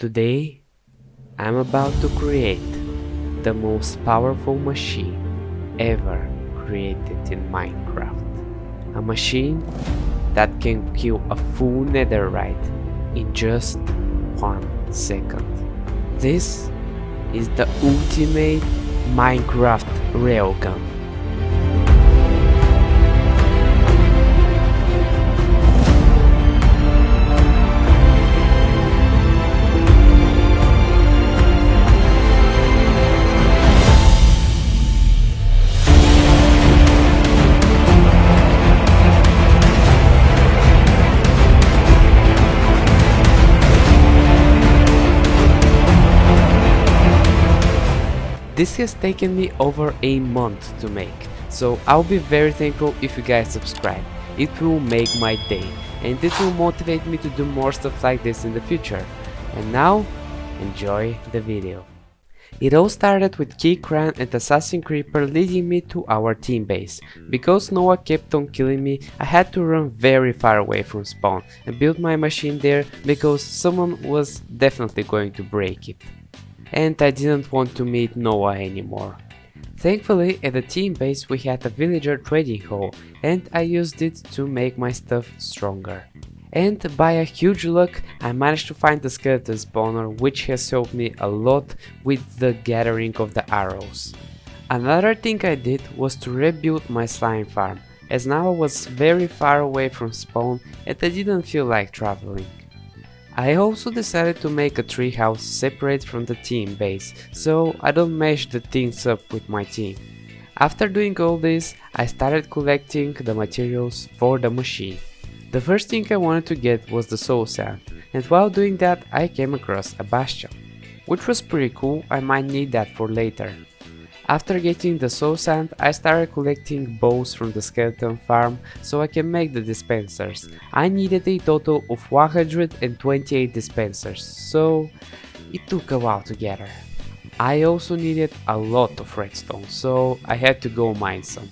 Today, I'm about to create the most powerful machine ever created in Minecraft. A machine that can kill a full netherite in just 1 second. This is the ultimate Minecraft railgun. This has taken me over a month to make, so I'll be very thankful if you guys subscribe. It will make my day, and it will motivate me to do more stuff like this in the future. And now, enjoy the video. It all started with Keycran and Assassin Creeper leading me to our team base. Because Noah kept on killing me, I had to run very far away from spawn and build my machine there because someone was definitely going to break it. And I didn't want to meet Noah anymore. Thankfully, at the team base we had a villager trading hall, and I used it to make my stuff stronger. And by a huge luck, I managed to find the skeleton spawner, which has helped me a lot with the gathering of the arrows. Another thing I did was to rebuild my slime farm, as now I was very far away from spawn and I didn't feel like traveling. I also decided to make a treehouse separate from the team base, so I don't mash the things up with my team. After doing all this, I started collecting the materials for the machine. The first thing I wanted to get was the soul sand, and while doing that I came across a bastion, which was pretty cool. I might need that for later. After getting the soul sand, I started collecting bows from the skeleton farm so I can make the dispensers. I needed a total of 128 dispensers, so it took a while to gather. I also needed a lot of redstone, so I had to go mine some.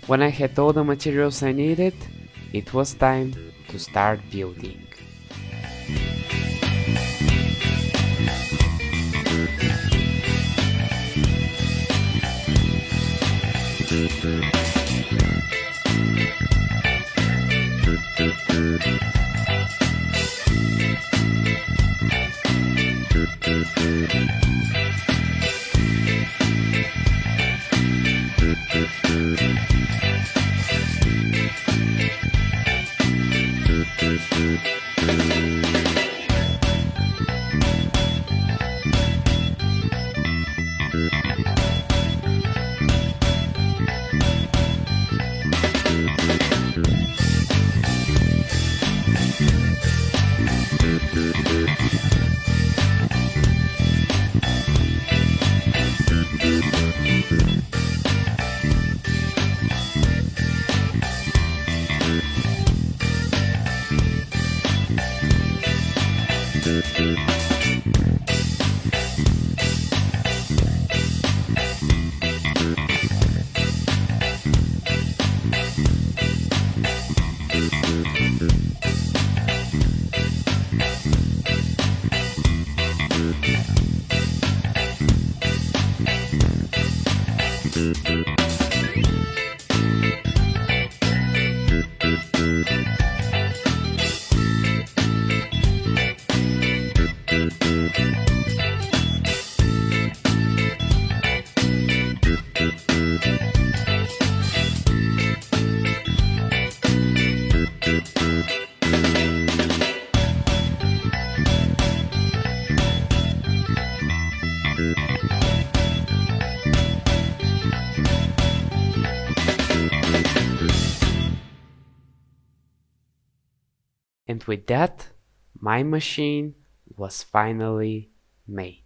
When I had all the materials I needed, it was time to start building. And with that, my machine was finally made.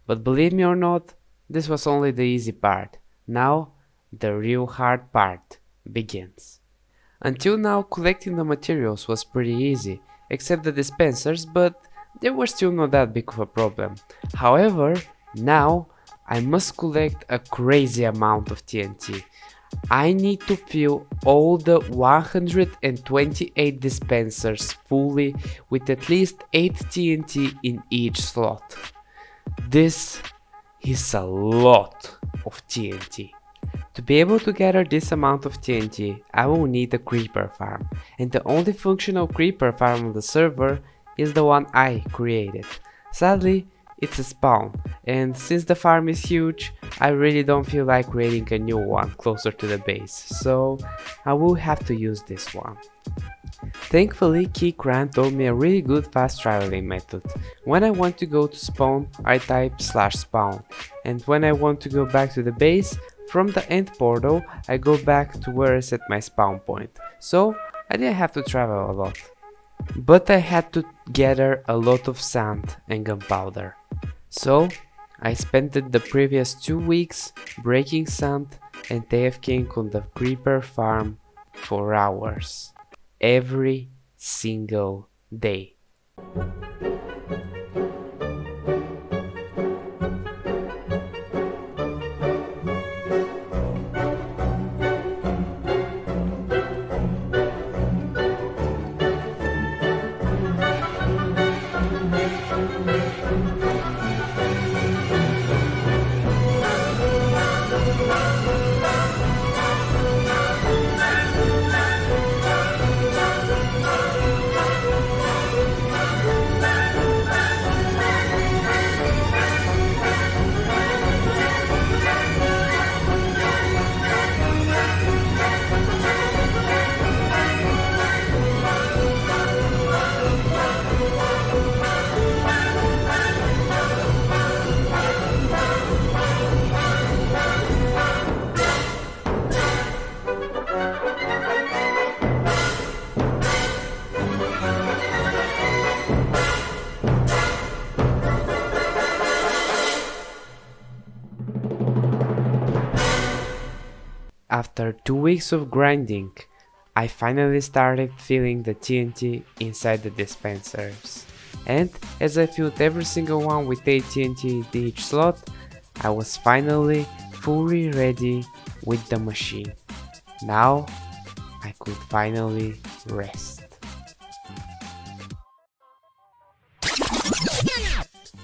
But believe me or not, this was only the easy part. Now, the real hard part begins. Until now, collecting the materials was pretty easy, except the dispensers, but they were still not that big of a problem. However, now I must collect a crazy amount of TNT. I need to fill all the 128 dispensers fully with at least 8 TNT in each slot. This is a lot of TNT. To be able to gather this amount of TNT, I will need a creeper farm, and the only functional creeper farm on the server is the one I created. Sadly, it's a spawn, and since the farm is huge, I really don't feel like creating a new one closer to the base, so I will have to use this one. Thankfully, Keycran told me a really good fast traveling method. When I want to go to spawn, I type /spawn, and when I want to go back to the base, from the end portal, I go back to where I set my spawn point, so I didn't have to travel a lot. But I had to gather a lot of sand and gunpowder. So I spent the previous 2 weeks breaking sand and AFKing on the creeper farm for hours, every single day. After 2 weeks of grinding, I finally started filling the TNT inside the dispensers. And as I filled every single one with 8 TNT in each slot, I was finally fully ready with the machine. Now I could finally rest.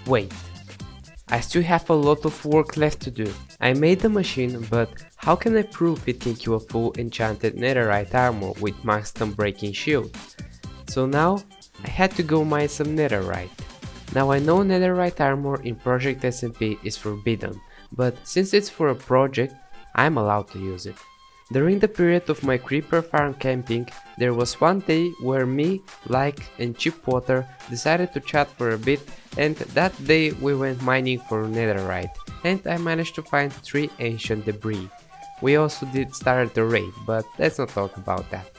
Wait, I still have a lot of work left to do. I made the machine, but how can I prove it can kill a full enchanted netherite armor with max breaking shield? So now I had to go mine some netherite. Now I know netherite armor in Project SMP is forbidden, but since it's for a project, I'm allowed to use it. During the period of my creeper farm camping, there was one day where me, Like and Chipwater decided to chat for a bit, and that day we went mining for netherite, and I managed to find 3 ancient debris. We also did start the raid, but let's not talk about that.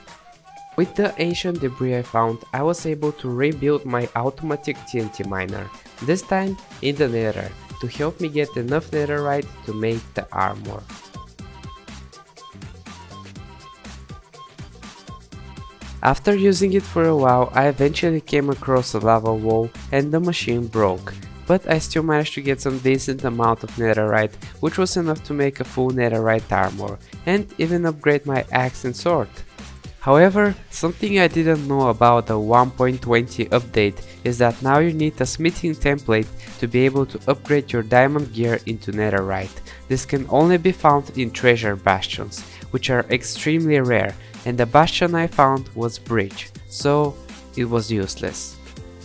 With the ancient debris I found, I was able to rebuild my automatic TNT miner, this time in the nether, to help me get enough netherite to make the armor. After using it for a while, I eventually came across a lava wall and the machine broke, but I still managed to get some decent amount of netherite, which was enough to make a full netherite armor, and even upgrade my axe and sword. However, something I didn't know about the 1.20 update is that now you need a smithing template to be able to upgrade your diamond gear into netherite. This can only be found in treasure bastions, which are extremely rare, and the bastion I found was bridge, so it was useless.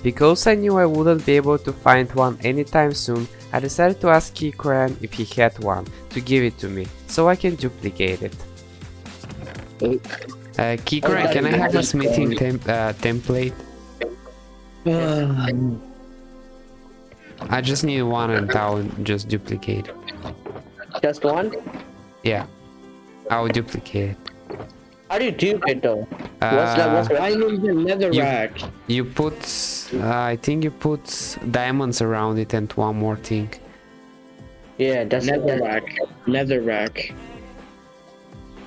Because I knew I wouldn't be able to find one anytime soon, I decided to ask Keycran if he had one to give it to me, so I can duplicate it. Keycran, can I have a smithing template? I just need one and I'll just duplicate it. Just one? Yeah, I'll duplicate it. How do you do it though? What's I need the netherrack. You put, I think you put diamonds around it and one more thing. Yeah, that's netherrack. Netherrack.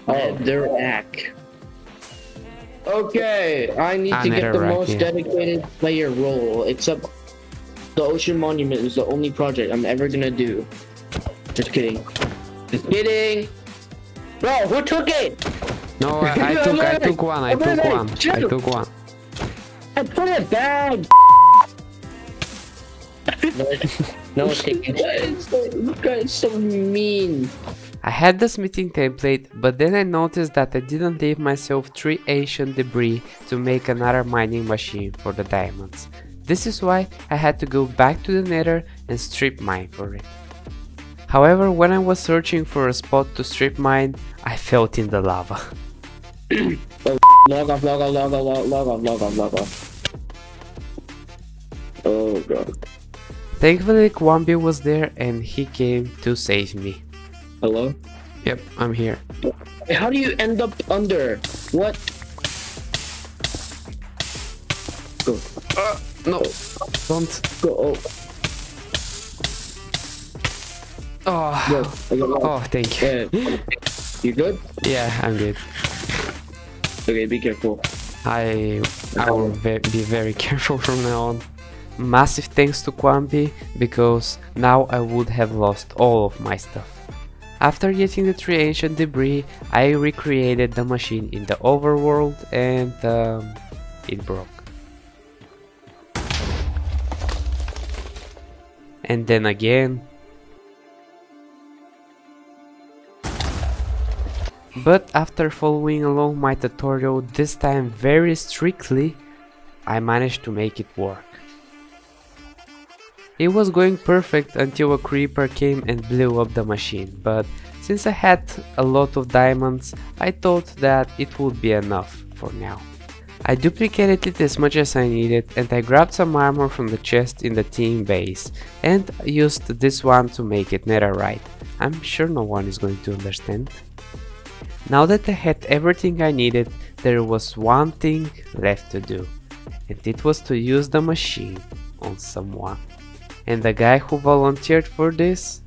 Oh, netherrack. Okay, I need to get the most dedicated player role. Except the Ocean Monument is the only project I'm ever gonna do. Just kidding. Just kidding. Bro, who took it? No, I took one. I took one. I put it back. No, taking it. You guys so mean. I had the smithing template, but then I noticed that I didn't leave myself 3 ancient debris to make another mining machine for the diamonds. This is why I had to go back to the nether and strip mine for it. However, when I was searching for a spot to strip mine, I fell in the lava. Log off. Oh god. Thankfully, Kwambi was there and he came to save me. Hello? Yep, I'm here. How do you end up under? What? Go. No, don't. Go. Oh, oh, thank you. You good? Yeah, I'm good. Okay, be careful. I will be very careful from now on. Massive thanks to Kwambi, because now I would have lost all of my stuff. After getting the 3 ancient debris, I recreated the machine in the overworld and it broke. And then again. But after following along my tutorial, this time very strictly, I managed to make it work. It was going perfect until a creeper came and blew up the machine, but since I had a lot of diamonds, I thought that it would be enough for now. I duplicated it as much as I needed and I grabbed some armor from the chest in the team base and used this one to make it netherite. I'm sure no one is going to understand. Now that I had everything I needed, there was one thing left to do, and it was to use the machine on someone. And the guy who volunteered for this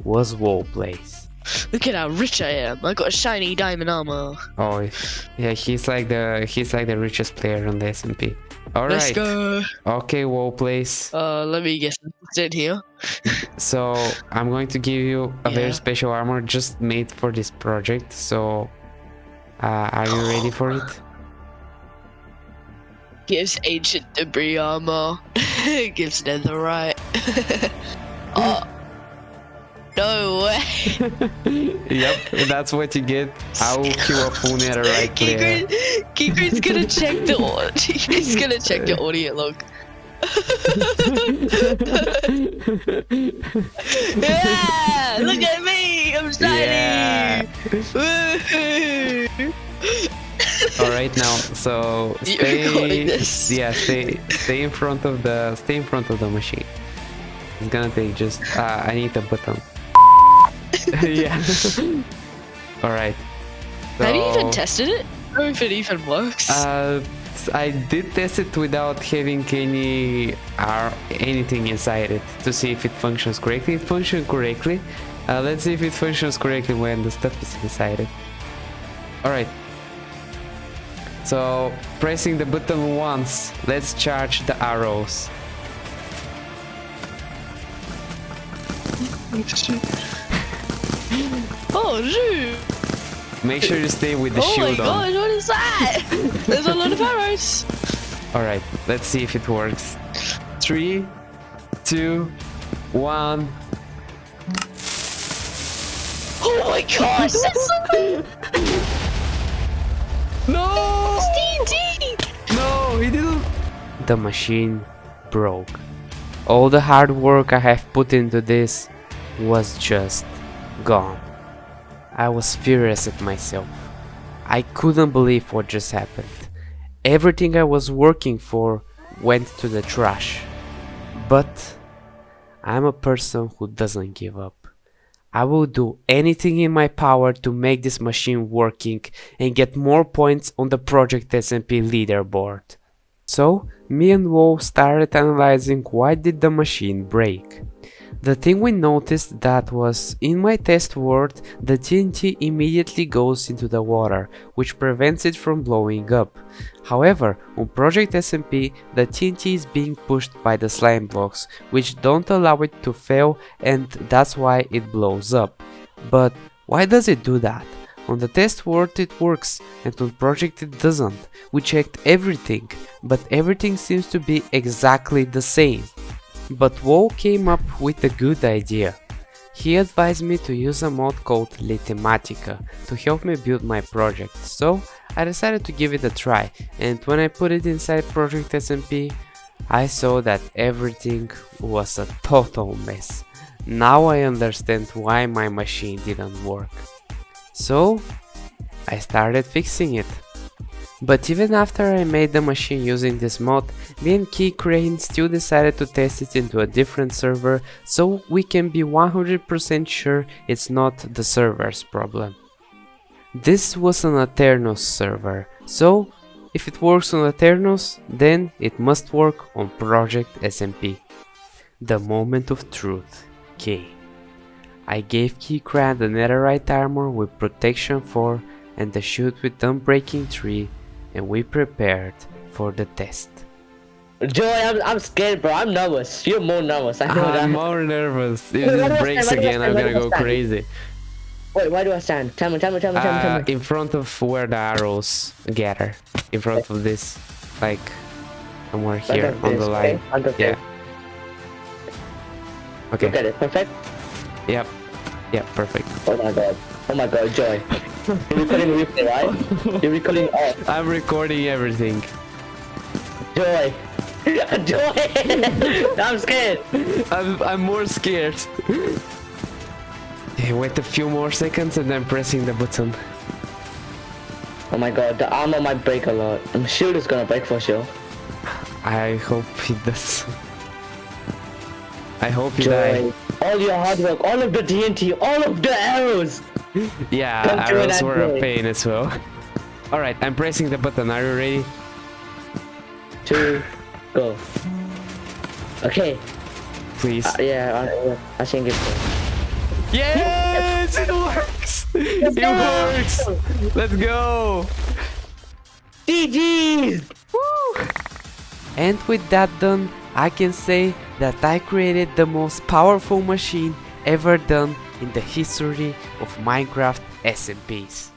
was Wallplace. Look at how rich I am. I got a shiny diamond armor. Oh, yeah, he's like the richest player on the SMP. All Let's right. go. Okay, Wallplace. Let me guess what's in here. So I'm going to give you a very special armor just made for this project. So, are you ready for it? Gives ancient debris armor. Gives netherite. Oh. No way. Yep, that's what you get. I will kill a full netherite player. Kikri's gonna check the He's gonna check the audio log. Yeah, look at me, I'm shiny. Yeah. All right, now, so stay in front of the machine. It's gonna take just I need a button. Yeah. All right. So, have you even tested it? I don't know if it even works. I did test it without having anything inside it to see if it functions correctly. It functioned correctly. Let's see if it functions correctly when the stuff is inside it. All right. So pressing the button once, let's charge the arrows. Oh shoot! Make sure you stay with the shield on. Oh my god, what is that? There's a lot of arrows. Alright, let's see if it works. 3, 2, 1. Oh my gosh, that's so... No! TNT! No, he didn't. The machine broke. All the hard work I have put into this was just gone. I was furious at myself. I couldn't believe what just happened. Everything I was working for went to the trash. But I'm a person who doesn't give up. I will do anything in my power to make this machine working and get more points on the Project SMP leaderboard. So, me and Wo started analyzing why did the machine break. The thing we noticed that was, in my test world, the TNT immediately goes into the water, which prevents it from blowing up. However, on Project SMP, the TNT is being pushed by the slime blocks, which don't allow it to fail, and that's why it blows up. But why does it do that? On the test world it works, and on project it doesn't. We checked everything, but everything seems to be exactly the same. But Wo came up with a good idea. He advised me to use a mod called Litematica to help me build my project, so I decided to give it a try, and when I put it inside Project SMP, I saw that everything was a total mess. Now I understand why my machine didn't work. So I started fixing it. But even after I made the machine using this mod, me and KeyCrane still decided to test it into a different server so we can be 100% sure it's not the server's problem. This was an Aternos server, so if it works on Aternos, then it must work on Project SMP. The moment of truth came. I gave KeyCrane the netherite armor with protection 4 and the shoot with unbreaking 3, and we prepared for the test. Joy, I'm scared, bro. I'm nervous. You're more nervous. I know that. I'm more nervous. If Wait, this breaks again, I'm gonna go crazy. Wait, why do I stand? Tell me. In front of where the arrows gather. In front of this, like, somewhere here on the line. Yeah. Okay. Look at it. Perfect? Yep. Yep, perfect. Oh my god, Joy. You're recording the replay, right? You're recording all. I'm recording everything. Joy. Joy! I'm scared. I'm more scared. Okay, wait a few more seconds and I'm pressing the button. Oh my god, the armor might break a lot. I'm sure it's gonna break for sure. I hope it does. I hope you Joy, die. all your hard work, all of the TNT, all of the arrows! Yeah, arrows were a pain as well. Alright, I'm pressing the button. Are you ready? 2, go. Okay. Please. Yeah, I think it's good. Yes! It works! It works! Let's go! GG's! Woo! And with that done, I can say that I created the most powerful machine ever done in the history of Minecraft SMPs.